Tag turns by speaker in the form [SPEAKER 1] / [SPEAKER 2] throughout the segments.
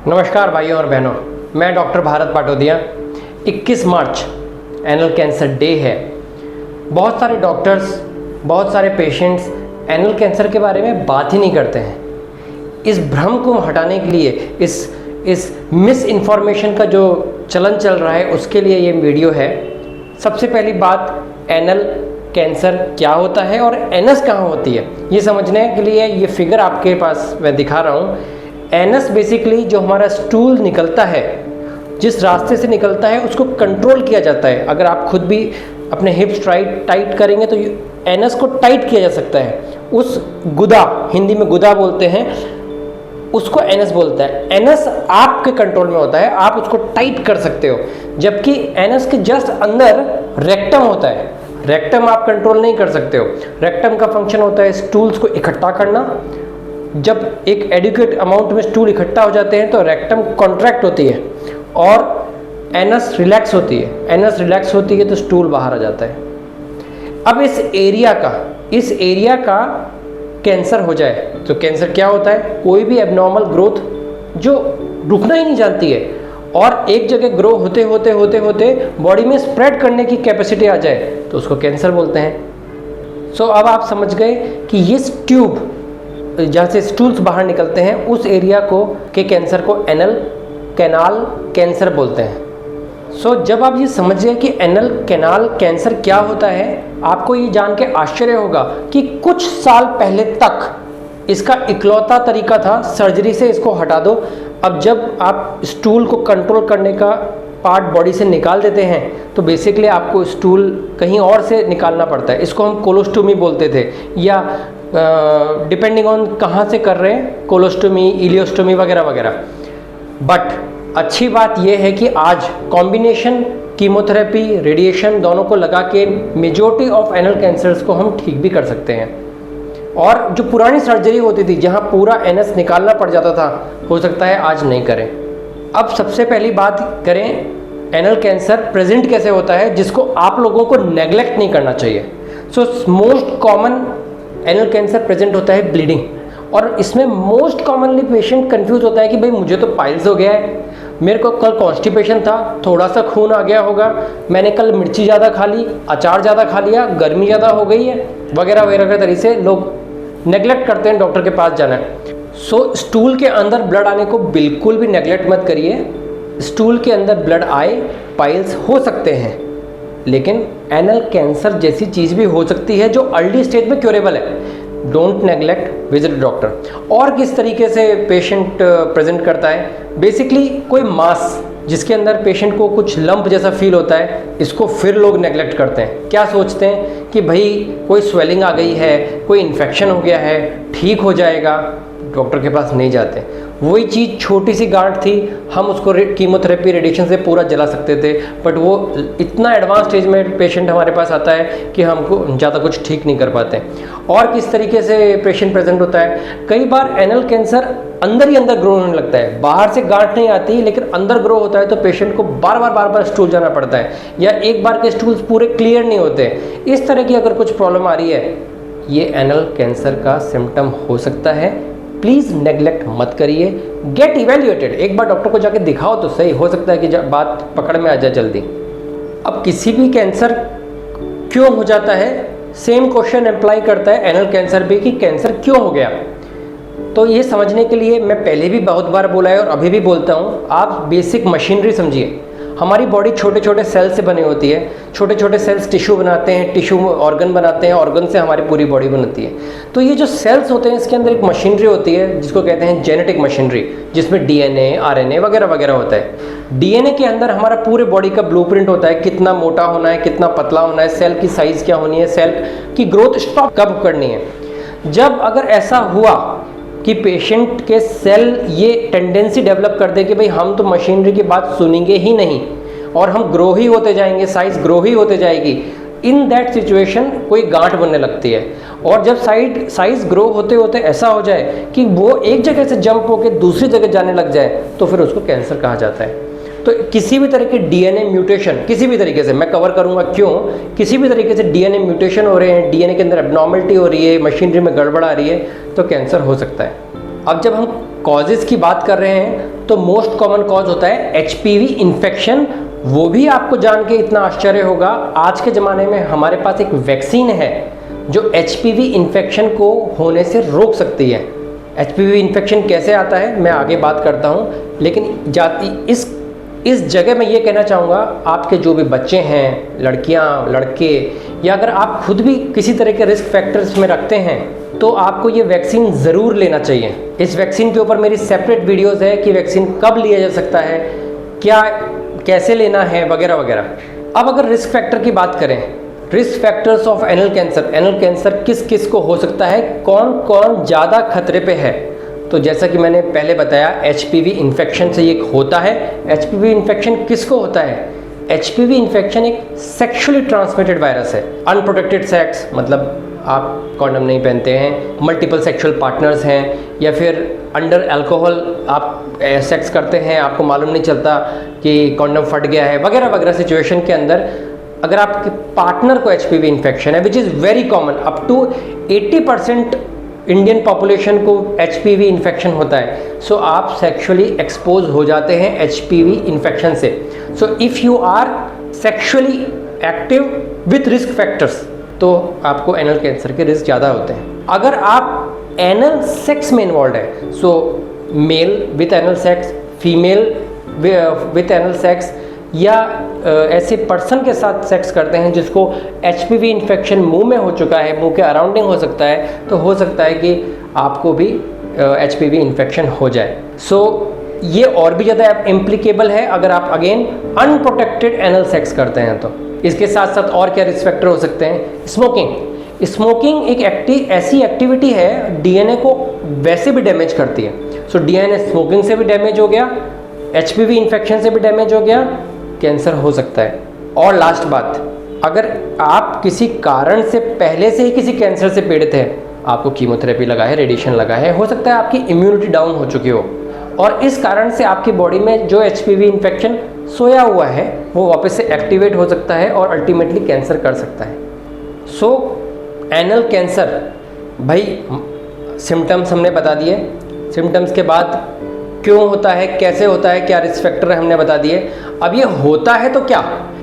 [SPEAKER 1] नमस्कार भाइयों और बहनों, मैं डॉक्टर भारत पाटोदिया। 21 मार्च एनल कैंसर डे है। बहुत सारे डॉक्टर्स, बहुत सारे पेशेंट्स एनल कैंसर के बारे में बात ही नहीं करते हैं। इस भ्रम को हटाने के लिए, इस मिस इन्फॉर्मेशन का जो चलन चल रहा है, उसके लिए ये वीडियो है। सबसे पहली बात, एनल कैंसर क्या होता है और एनस कहाँ होती है, ये समझने के लिए ये फिगर आपके पास मैं दिखा रहा हूँ। एनस बेसिकली जो हमारा स्टूल निकलता है, जिस रास्ते से निकलता है उसको कंट्रोल किया जाता है। अगर आप खुद भी अपने हिप्स टाइट करेंगे तो एनस को टाइट किया जा सकता है। उस गुदा, हिंदी में गुदा बोलते हैं, उसको एनस बोलता है। एनस आपके कंट्रोल में होता है, आप उसको टाइट कर सकते हो। जबकि एनस के जस्ट अंदर रेक्टम होता है। रेक्टम आप कंट्रोल नहीं कर सकते हो। रेक्टम का फंक्शन होता है स्टूल्स को इकट्ठा करना। जब एक एडिक्वेट अमाउंट में स्टूल इकट्ठा हो जाते हैं तो रेक्टम कॉन्ट्रैक्ट होती है और एनस रिलैक्स होती है। एनस रिलैक्स होती है तो स्टूल बाहर आ जाता है। अब इस एरिया का कैंसर हो जाए तो कैंसर क्या होता है? कोई भी एबनॉर्मल ग्रोथ जो रुकना ही नहीं जानती है और एक जगह ग्रो होते होते बॉडी में स्प्रेड करने की कैपेसिटी आ जाए तो उसको कैंसर बोलते हैं। सो अब आप समझ गए कि ये ट्यूब जहाँ से स्टूल्स बाहर निकलते हैं, उस एरिया के कैंसर को एनल कैनाल कैंसर बोलते हैं। सो जब आप ये समझ गए कि एनल कैनाल कैंसर क्या होता है, आपको ये जान के आश्चर्य होगा कि कुछ साल पहले तक इसका इकलौता तरीका था सर्जरी से इसको हटा दो। अब जब आप स्टूल को कंट्रोल करने का पार्ट बॉडी से निकाल देते हैं तो बेसिकली आपको स्टूल कहीं और से निकालना पड़ता है। इसको हम कोलोस्टोमी बोलते थे, या डिपेंडिंग ऑन कहाँ से कर रहे हैं, कोलोस्टोमी, इलियोस्टोमी वगैरह वगैरह। बट अच्छी बात यह है कि आज कॉम्बिनेशन कीमोथेरेपी, रेडिएशन दोनों को लगा के मेजॉरिटी ऑफ एनल कैंसर्स को हम ठीक भी कर सकते हैं। और जो पुरानी सर्जरी होती थी जहाँ पूरा एनस निकालना पड़ जाता था, हो सकता है आज नहीं करें। अब सबसे पहली बात करें, एनल कैंसर प्रेजेंट कैसे होता है, जिसको आप लोगों को नेग्लेक्ट नहीं करना चाहिए। So most common anal cancer present होता है ब्लीडिंग, और इसमें मोस्ट कॉमनली पेशेंट कंफ्यूज होता है कि भाई मुझे तो पाइल्स हो गया है, मेरे को कल कॉन्स्टिपेशन था, थोड़ा सा खून आ गया होगा, मैंने कल मिर्ची ज़्यादा खा ली, अचार ज़्यादा खा लिया, गर्मी ज़्यादा हो गई है, वगैरह वगैरह के तरीके से लोग नेग्लेक्ट करते हैं डॉक्टर के पास जाना है। सो स्टूल के अंदर ब्लड आने को बिल्कुल भी नेग्लेक्ट मत करिए। स्टूल के अंदर ब्लड आए, पाइल्स हो सकते हैं, लेकिन एनल कैंसर जैसी चीज़ भी हो सकती है जो अर्ली स्टेज में क्योरेबल है। Don't neglect, visit doctor. और किस तरीके से पेशेंट प्रेजेंट करता है? बेसिकली कोई मास जिसके अंदर पेशेंट को कुछ लंप जैसा फील होता है, इसको फिर लोग नेग्लेक्ट करते हैं। क्या सोचते हैं कि भाई कोई स्वेलिंग आ गई है, कोई इन्फेक्शन हो गया है, ठीक हो जाएगा, डॉक्टर के पास नहीं जाते। वही चीज़ छोटी सी गांठ थी, हम उसको कीमोथेरेपी, रेडिएशन से पूरा जला सकते थे, बट वो इतना एडवांस स्टेज में पेशेंट हमारे पास आता है कि हमको ज़्यादा कुछ ठीक नहीं कर पाते। और किस तरीके से पेशेंट प्रेजेंट होता है? कई बार एनल कैंसर अंदर ही अंदर ग्रो होने लगता है, बाहर से गांठ नहीं आती लेकिन अंदर ग्रो होता है, तो पेशेंट को बार बार स्टूल जाना पड़ता है, या एक बार के स्टूल्स पूरे क्लियर नहीं होते। इस तरह की अगर कुछ प्रॉब्लम आ रही है, ये एनल कैंसर का सिम्टम हो सकता है। प्लीज़ नेग्लेक्ट मत करिए, गेट इवेल्युएटेड। एक बार डॉक्टर को जाके दिखाओ तो सही, हो सकता है कि बात पकड़ में आ जाए जल्दी। अब किसी भी कैंसर क्यों हो जाता है, सेम क्वेश्चन अप्लाई करता है एनल कैंसर भी, कि कैंसर क्यों हो गया। तो ये समझने के लिए मैं पहले भी बहुत बार बोला है और अभी भी बोलता हूँ, आप बेसिक मशीनरी समझिए। हमारी बॉडी छोटे छोटे सेल्स से बनी होती है। छोटे छोटे सेल्स टिश्यू बनाते हैं, टिश्यू ऑर्गन बनाते हैं, ऑर्गन से हमारी पूरी बॉडी बनती है। तो ये जो सेल्स होते हैं, इसके अंदर एक मशीनरी होती है जिसको कहते हैं जेनेटिक मशीनरी, जिसमें डीएनए, आरएनए वगैरह वगैरह होता है। डीएनए के अंदर हमारा पूरे बॉडी का ब्लूप्रिंट होता है, कितना मोटा होना है, कितना पतला होना है, सेल की साइज़ क्या होनी है, सेल की ग्रोथ स्टॉप कब करनी है। जब अगर ऐसा हुआ कि पेशेंट के सेल ये टेंडेंसी डेवलप कर दे कि भाई हम तो मशीनरी की बात सुनेंगे ही नहीं और हम ग्रो ही होते जाएंगे, साइज ग्रो ही होते जाएगी, इन दैट सिचुएशन कोई गांठ बनने लगती है। और जब साइज ग्रो होते होते ऐसा हो जाए कि वो एक जगह से जंप होकर दूसरी जगह जाने लग जाए, तो फिर उसको कैंसर कहा जाता है। तो किसी भी तरह के डीएनए म्यूटेशन, किसी भी तरीके से, मैं कवर करूंगा क्यों, किसी भी तरीके से डीएनए म्यूटेशन हो रहे हैं, डीएनए के अंदर एब्नॉर्मलिटी हो रही है, मशीनरी में गड़बड़ आ रही है, तो कैंसर हो सकता है। अब जब हम कॉजेज़ की बात कर रहे हैं तो मोस्ट कॉमन कॉज होता है HPV इन्फेक्शन। वो भी आपको जान के इतना आश्चर्य होगा, आज के ज़माने में हमारे पास एक वैक्सीन है जो HPV इन्फेक्शन को होने से रोक सकती है। HPV इन्फेक्शन कैसे आता है मैं आगे बात करता हूँ, लेकिन इस जगह मैं ये कहना चाहूँगा, आपके जो भी बच्चे हैं, लड़कियाँ, लड़के, या अगर आप खुद भी किसी तरह के रिस्क फैक्टर्स में रखते हैं तो आपको ये वैक्सीन ज़रूर लेना चाहिए। इस वैक्सीन के ऊपर मेरी सेपरेट वीडियोज़ है कि वैक्सीन कब लिया जा सकता है, क्या कैसे लेना है, वगैरह वगैरह। अब अगर रिस्क फैक्टर की बात करें, risk factors of anal cancer किस किस को हो सकता है, कौन कौन ज़्यादा खतरे पे है, तो जैसा कि मैंने पहले बताया HPV इन्फेक्शन से ये होता है। HPV इन्फेक्शन किसको होता है? HPV इन्फेक्शन एक सेक्सुअली ट्रांसमिटेड वायरस है। अनप्रोटेक्टेड सेक्स मतलब आप कॉन्डम नहीं पहनते हैं, मल्टीपल सेक्सुअल पार्टनर्स हैं, या फिर अंडर अल्कोहल आप सेक्स करते हैं, आपको मालूम नहीं चलता कि कॉन्डम फट गया है, वगैरह वगैरह सिचुएशन के अंदर अगर आपके पार्टनर को HPV इन्फेक्शन है, which is very common, up to 80% Indian population को HPV इन्फेक्शन होता है। सो आप सेक्सुअली एक्सपोज हो जाते हैं HPV इन्फेक्शन से। So if you are sexually active with risk factors तो आपको एनल कैंसर के रिस्क ज़्यादा होते हैं। अगर आप एनल सेक्स में इन्वॉल्व है, so male with anal sex, female with anal sex, या ऐसे पर्सन के साथ सेक्स करते हैं जिसको HPV इन्फेक्शन मुंह में हो चुका है, मुंह के अराउंडिंग हो सकता है, तो हो सकता है कि आपको भी HPV इन्फेक्शन हो जाए। सो ये और भी ज़्यादा इम्प्लीकेबल है अगर आप अगेन अनप्रोटेक्टेड एनल सेक्स करते हैं तो। इसके साथ साथ और क्या रिस्क फैक्टर हो सकते हैं? स्मोकिंग एक ऐसी एक्टिविटी है DNA को वैसे भी डैमेज करती है। सो DNA स्मोकिंग से भी डैमेज हो गया, HPV इन्फेक्शन से भी डैमेज हो गया, कैंसर हो सकता है। और लास्ट बात, अगर आप किसी कारण से पहले से ही किसी कैंसर से पीड़ित हैं, आपको कीमोथेरेपी लगा है, रेडिएशन लगा है, हो सकता है आपकी इम्यूनिटी डाउन हो चुकी हो, और इस कारण से आपकी बॉडी में जो HPV इन्फेक्शन सोया हुआ है वो वापस से एक्टिवेट हो सकता है और अल्टीमेटली कैंसर कर सकता है। सो एनल कैंसर, भाई सिम्टम्स हमने बता दिए, सिम्टम्स के बाद क्यों होता है, कैसे होता है, क्या रिस्क फैक्टर है हमने बता दिए। अब ये होता है तो क्या?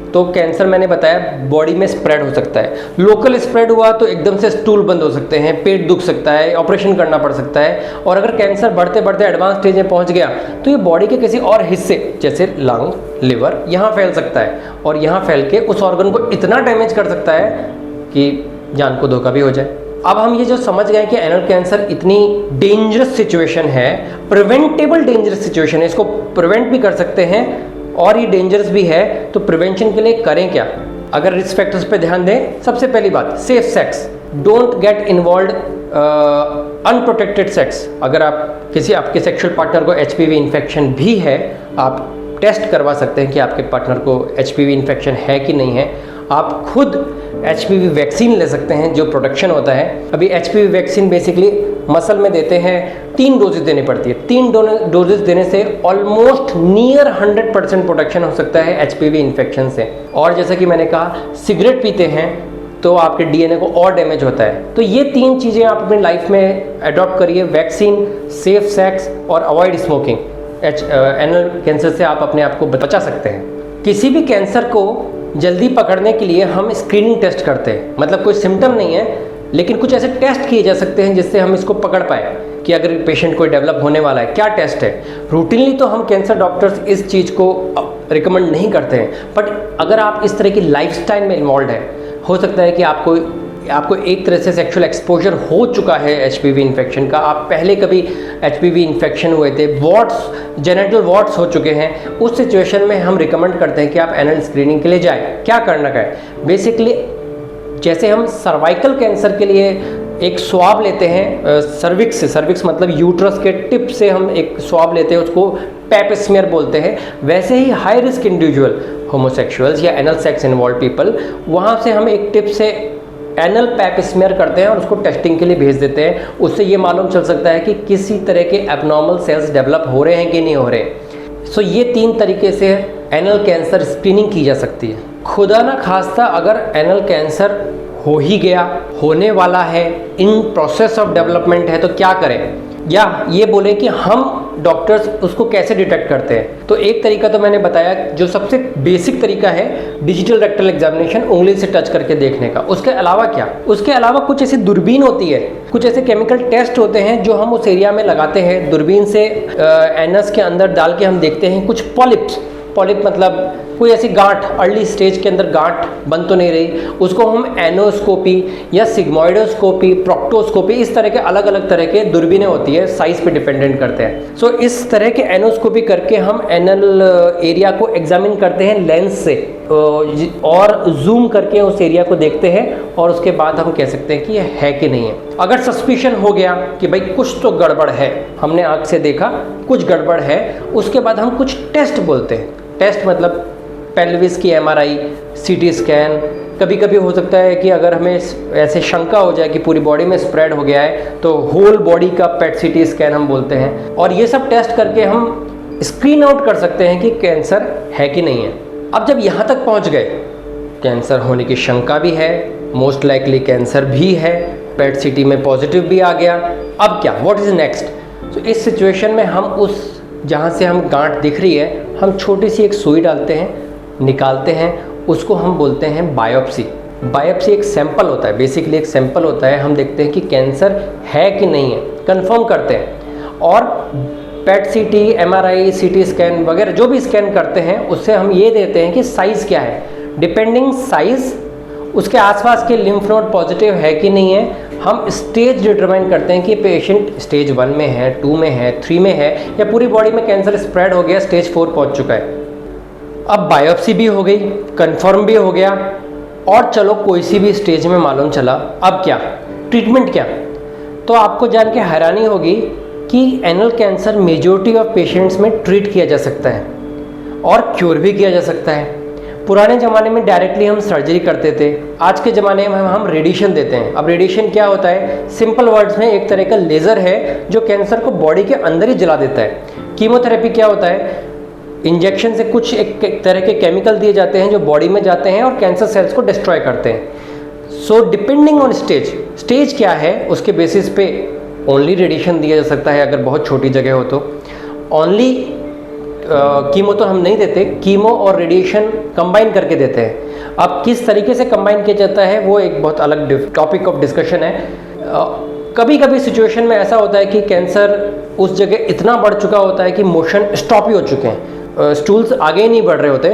[SPEAKER 1] तो कैंसर मैंने बताया बॉडी में स्प्रेड हो सकता है। लोकल स्प्रेड हुआ तो एकदम से स्टूल बंद हो सकते हैं, पेट दुख सकता है, ऑपरेशन करना पड़ सकता है, और अगर कैंसर बढ़ते बढ़ते एडवांस स्टेज में पहुंच गया तो ये बॉडी के किसी और हिस्से जैसे लंग, लिवर, यहाँ फैल सकता है, और यहाँ फैल के उस ऑर्गन को इतना डैमेज कर सकता है कि जान को धोखा भी हो जाए। अब हम ये जो समझ गए कि एनल कैंसर इतनी डेंजरस सिचुएशन है, प्रिवेंटेबल डेंजरस सिचुएशन है, इसको प्रिवेंट भी कर सकते हैं और ये डेंजरस भी है, तो प्रिवेंशन के लिए करें क्या? अगर रिस्क फैक्टर्स पे ध्यान दें, सबसे पहली बात safe sex, don't get involve unprotected sex. अगर आपके सेक्सुअल पार्टनर को HPV इन्फेक्शन भी है, आप टेस्ट करवा सकते हैं कि आपके पार्टनर को HPV इन्फेक्शन है कि नहीं है। आप खुद HPV वैक्सीन ले सकते हैं जो प्रोटेक्शन होता है। अभी HPV वैक्सीन बेसिकली मसल में देते हैं, 3 डोजेज देनी पड़ती है। 3 डोजेज देने से ऑलमोस्ट नियर 100% प्रोटेक्शन हो सकता है HPV इन्फेक्शन से। और जैसा कि मैंने कहा, सिगरेट पीते हैं तो आपके DNA को और डैमेज होता है। तो ये 3 चीज़ें आप अपनी लाइफ में अडॉप्ट करिए, वैक्सीन, सेफ सेक्स और अवॉइड स्मोकिंग। एनल कैंसर से आप अपने आप को बचा सकते हैं। किसी भी कैंसर को जल्दी पकड़ने के लिए हम स्क्रीनिंग टेस्ट करते हैं, मतलब कोई सिम्टम नहीं है लेकिन कुछ ऐसे टेस्ट किए जा सकते हैं जिससे हम इसको पकड़ पाए कि अगर पेशेंट कोई डेवलप होने वाला है। क्या टेस्ट है? रूटीनली तो हम कैंसर डॉक्टर्स इस चीज़ को रिकमेंड नहीं करते हैं, बट अगर आप इस तरह की लाइफस्टाइल में इन्वॉल्व है, हो सकता है कि आपको एक तरह से सेक्सुअल एक्सपोजर हो चुका है HPV इन्फेक्शन का, आप पहले कभी HPV इन्फेक्शन हुए थे, वॉट्स, जेनेटल वॉट्स हो चुके हैं, उस सिचुएशन में हम रिकमेंड करते हैं कि आप एनल स्क्रीनिंग के लिए जाएं। क्या करना है? बेसिकली जैसे हम सर्वाइकल कैंसर के लिए एक स्वाब लेते हैं सर्विक्स से, सर्विक्स मतलब यूट्रस के टिप से हम एक स्वाब लेते हैं, उसको पैप स्मीयर बोलते हैं, वैसे ही हाई रिस्क इंडिविजुअल, होमोसेक्सुअल्स या एनल सेक्स इन्वॉल्व पीपल, वहाँ से हम एक टिप से एनल पैप स्मीयर करते हैं और उसको टेस्टिंग के लिए भेज देते हैं। उससे ये मालूम चल सकता है कि किसी तरह के एबनॉर्मल सेल्स डेवलप हो रहे हैं कि नहीं हो रहे। सो ये 3 तरीके से एनल कैंसर स्क्रीनिंग की जा सकती है। खुदा ना खास्ता अगर एनल कैंसर हो ही गया, होने वाला है, इन प्रोसेस ऑफ डेवलपमेंट है, तो क्या करें? या ये बोले कि हम डॉक्टर्स उसको कैसे डिटेक्ट करते हैं। तो एक तरीका तो मैंने बताया, जो सबसे बेसिक तरीका है डिजिटल रेक्टल एग्जामिनेशन, उंगली से टच करके देखने का। उसके अलावा क्या, उसके अलावा कुछ ऐसी दूरबीन होती है, कुछ ऐसे केमिकल टेस्ट होते हैं जो हम उस एरिया में लगाते हैं। दूरबीन से एनस के अंदर डाल के हम देखते हैं कुछ पॉलिप्स, पॉलिप मतलब कोई ऐसी गांठ, अर्ली स्टेज के अंदर गांठ बन तो नहीं रही, उसको हम एनोस्कोपी या सिग्मोइडोस्कोपी, प्रोक्टोस्कोपी, इस तरह के अलग अलग तरह के दूरबीनें होती है, साइज पे डिपेंडेंट करते हैं। सो इस तरह के एनोस्कोपी करके हम एनल एरिया को एग्जामिन करते हैं लेंस से और जूम करके उस एरिया को देखते हैं और उसके बाद हम कह सकते हैं कि ये है कि नहीं है। अगर सस्पिशन हो गया कि भाई कुछ तो गड़बड़ है, हमने आँख से देखा कुछ गड़बड़ है, उसके बाद हम कुछ टेस्ट बोलते हैं। टेस्ट मतलब पेल्विस की MRI, CT स्कैन, कभी कभी हो सकता है कि अगर हमें ऐसे शंका हो जाए कि पूरी बॉडी में स्प्रेड हो गया है तो होल बॉडी का PET CT स्कैन हम बोलते हैं। और ये सब टेस्ट करके हम स्क्रीन आउट कर सकते हैं कि कैंसर है कि नहीं है। अब जब यहाँ तक पहुँच गए, कैंसर होने की शंका भी है, मोस्ट लाइकली कैंसर भी है, PET CT में पॉजिटिव भी आ गया, अब क्या, व्हाट इज़ नेक्स्ट। तो इस सिचुएशन में हम उस जहाँ से हम गांठ दिख रही है, हम छोटी सी एक सुई डालते हैं, निकालते हैं, उसको हम बोलते हैं बायोप्सी। बायोप्सी एक सैंपल होता है, बेसिकली एक सैंपल होता है, हम देखते हैं कि कैंसर है कि नहीं है, कंफर्म करते हैं। और PET CT, MRI, CT scan वगैरह जो भी स्कैन करते हैं उससे हम ये देते हैं कि साइज़ क्या है। डिपेंडिंग साइज़, उसके आसपास के लिम्फ नोड पॉजिटिव है कि नहीं है, हम स्टेज डिटरमाइन करते हैं कि पेशेंट स्टेज 1 में है, 2 में है, 3 में है, या पूरी बॉडी में कैंसर स्प्रेड हो गया, स्टेज 4 पहुंच चुका है। अब बायोप्सी भी हो गई, कंफर्म भी हो गया, और चलो कोई सी भी स्टेज में मालूम चला, अब क्या, ट्रीटमेंट क्या। तो आपको जान के हैरानी होगी कि anal cancer majority of patients में ट्रीट किया जा सकता है और क्योर भी किया जा सकता है। पुराने ज़माने में डायरेक्टली हम सर्जरी करते थे, आज के ज़माने में हम रेडिएशन देते हैं। अब रेडिएशन क्या होता है, सिंपल वर्ड्स में एक तरह का लेज़र है जो कैंसर को बॉडी के अंदर ही जला देता है। कीमोथेरेपी क्या होता है, इंजेक्शन से कुछ एक तरह के केमिकल दिए जाते हैं जो बॉडी में जाते हैं और कैंसर सेल्स को डिस्ट्रॉय करते हैं। सो डिपेंडिंग ऑन स्टेज क्या है, उसके बेसिस पे ओनली रेडिएशन दिया जा सकता है अगर बहुत छोटी जगह हो तो। ओनली कीमो तो हम नहीं देते, कीमो और रेडिएशन कंबाइन करके देते हैं। अब किस तरीके से कंबाइन किया जाता है वो एक बहुत अलग टॉपिक ऑफ डिस्कशन है। कभी कभी सिचुएशन में ऐसा होता है कि कैंसर उस जगह इतना बढ़ चुका होता है कि मोशन स्टॉप ही हो चुके हैं, स्टूल्स आगे ही नहीं बढ़ रहे होते,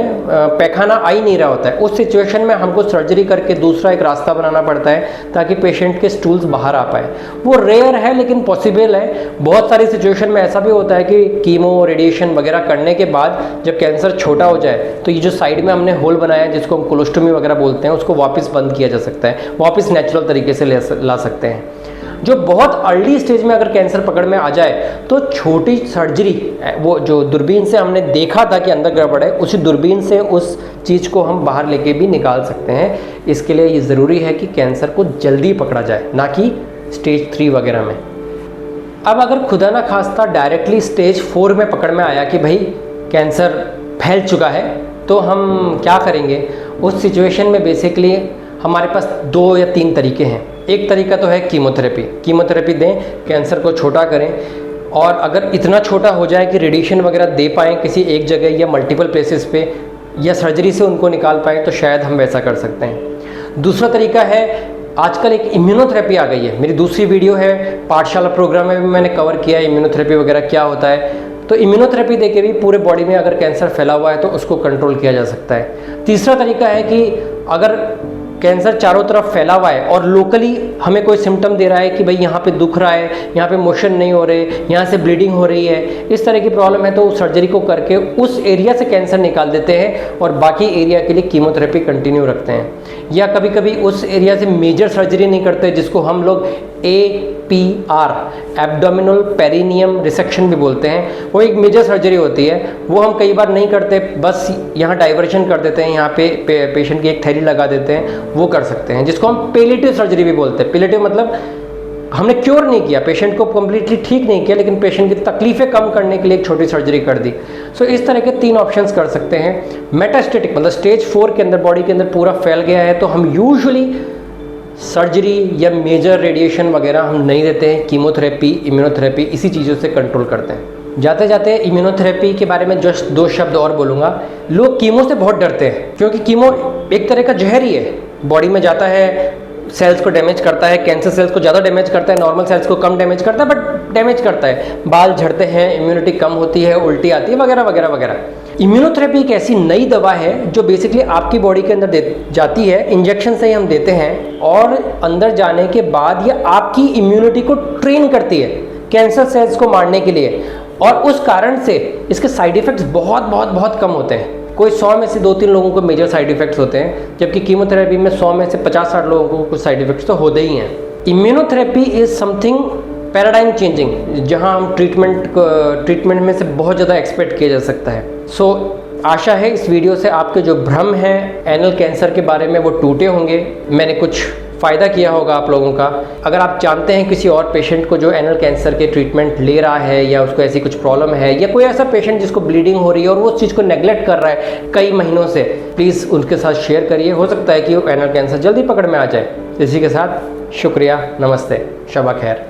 [SPEAKER 1] पैखाना आ ही नहीं रहा होता है। उस सिचुएशन में हमको सर्जरी करके दूसरा एक रास्ता बनाना पड़ता है ताकि पेशेंट के स्टूल्स बाहर आ पाए। वो रेयर है लेकिन पॉसिबल है। बहुत सारी सिचुएशन में ऐसा भी होता है कि कीमो रेडिएशन वगैरह करने के बाद जब कैंसर छोटा हो जाए तो ये जो साइड में हमने होल बनाया है जिसको हम कोलोस्टोमी वगैरह बोलते हैं, उसको वापस बंद किया जा सकता है, वापस नेचुरल तरीके से ला सकते हैं। जो बहुत अर्ली स्टेज में अगर कैंसर पकड़ में आ जाए तो छोटी सर्जरी, वो जो दूरबीन से हमने देखा था कि अंदर गड़बड़ है, उसी दूरबीन से उस चीज़ को हम बाहर लेके भी निकाल सकते हैं। इसके लिए ये ज़रूरी है कि कैंसर को जल्दी पकड़ा जाए, ना कि स्टेज 3 वगैरह में। अब अगर खुदा ना खास्ता डायरेक्टली स्टेज 4 में पकड़ में आया कि भाई कैंसर फैल चुका है, तो हम क्या करेंगे। उस सिचुएशन में बेसिकली हमारे पास 2 या 3 तरीके हैं। एक तरीका तो है कीमोथेरेपी दें, कैंसर को छोटा करें, और अगर इतना छोटा हो जाए कि रेडिएशन वगैरह दे पाएँ किसी एक जगह या मल्टीपल प्लेसेस पे, या सर्जरी से उनको निकाल पाएँ, तो शायद हम वैसा कर सकते हैं। दूसरा तरीका है, आजकल एक इम्यूनोथेरेपी आ गई है, मेरी दूसरी वीडियो है पाठशाला प्रोग्राम में भी मैंने कवर किया है इम्यूनोथेरेपी वगैरह क्या होता है। तो इम्यूनोथेरेपी देके भी पूरे बॉडी में अगर कैंसर फैला हुआ है तो उसको कंट्रोल किया जा सकता है। तीसरा तरीका है कि अगर कैंसर चारों तरफ फैला हुआ है और लोकली हमें कोई सिम्टम दे रहा है कि भाई यहाँ पे दुख रहा है, यहाँ पे मोशन नहीं हो रहे, यहाँ से ब्लीडिंग हो रही है, इस तरह की प्रॉब्लम है, तो सर्जरी को करके उस एरिया से कैंसर निकाल देते हैं और बाकी एरिया के लिए कीमोथेरेपी कंटिन्यू रखते हैं। या कभी कभी उस एरिया से मेजर सर्जरी नहीं करते, जिसको हम लोग APR, एब्डोमिनल पेरिनियम रिसेक्शन भी बोलते हैं। वो एक मेजर सर्जरी होती है, वो हम कई बार नहीं करते, बस यहाँ डाइवर्शन कर देते हैं, यहाँ पे पेशेंट की एक थैली लगा देते हैं, वो कर सकते हैं, जिसको हम पेलेटिव सर्जरी भी बोलते हैं। पेलेटिव मतलब हमने क्योर नहीं किया, पेशेंट को कम्प्लीटली ठीक नहीं किया, लेकिन पेशेंट की तकलीफें कम करने के लिए एक छोटी सर्जरी कर दी। सो इस तरह के 3 ऑप्शंस कर सकते हैं। मेटास्टेटिक मतलब स्टेज 4 के अंदर बॉडी के अंदर पूरा फैल गया है, तो हम यूजुअली सर्जरी या मेजर रेडिएशन वगैरह हम नहीं देते हैं। कीमोथेरेपी, इम्यूनोथेरेपी इसी चीज़ों से कंट्रोल करते हैं। जाते जाते इम्यूनोथेरेपी के बारे में जस्ट 2 शब्द और बोलूँगा। लोग कीमो से बहुत डरते हैं क्योंकि कीमो एक तरह का जहर ही है, बॉडी में जाता है, सेल्स को डैमेज करता है, कैंसर सेल्स को ज़्यादा डैमेज करता है, नॉर्मल सेल्स को कम डैमेज करता है, बट डैमेज करता है, बाल झड़ते हैं, इम्यूनिटी कम होती है, उल्टी आती है, वगैरह वगैरह वगैरह। इम्यूनोथेरेपी एक ऐसी नई दवा है जो बेसिकली आपकी बॉडी के अंदर जाती है, इंजेक्शन से ही हम देते हैं, और अंदर जाने के बाद ये आपकी इम्यूनिटी को ट्रेन करती है कैंसर सेल्स को मारने के लिए, और उस कारण से इसके साइड इफ़ेक्ट्स बहुत बहुत बहुत कम होते हैं। कोई 100 में से 2-3 लोगों को मेजर साइड इफ़ेक्ट्स होते हैं, जबकि कीमोथेरेपी में 100 में से 50-60 लोगों को कुछ साइड इफ़ेक्ट्स तो होते ही हैं। Immunotherapy is something paradigm changing, जहां हम ट्रीटमेंट में से बहुत ज़्यादा एक्सपेक्ट किया जा सकता है। सो आशा है इस वीडियो से आपके जो भ्रम हैं एनल कैंसर के बारे में वो टूटे होंगे, मैंने कुछ फ़ायदा किया होगा आप लोगों का। अगर आप जानते हैं किसी और पेशेंट को जो एनल कैंसर के ट्रीटमेंट ले रहा है, या उसको ऐसी कुछ प्रॉब्लम है, या कोई ऐसा पेशेंट जिसको ब्लीडिंग हो रही है और वो उस चीज़ को नेग्लेक्ट कर रहा है कई महीनों से, प्लीज़ उनके साथ शेयर करिए। हो सकता है कि वो एनल कैंसर जल्दी पकड़ में आ जाए। इसी के साथ शुक्रिया, नमस्ते, शबा खैर।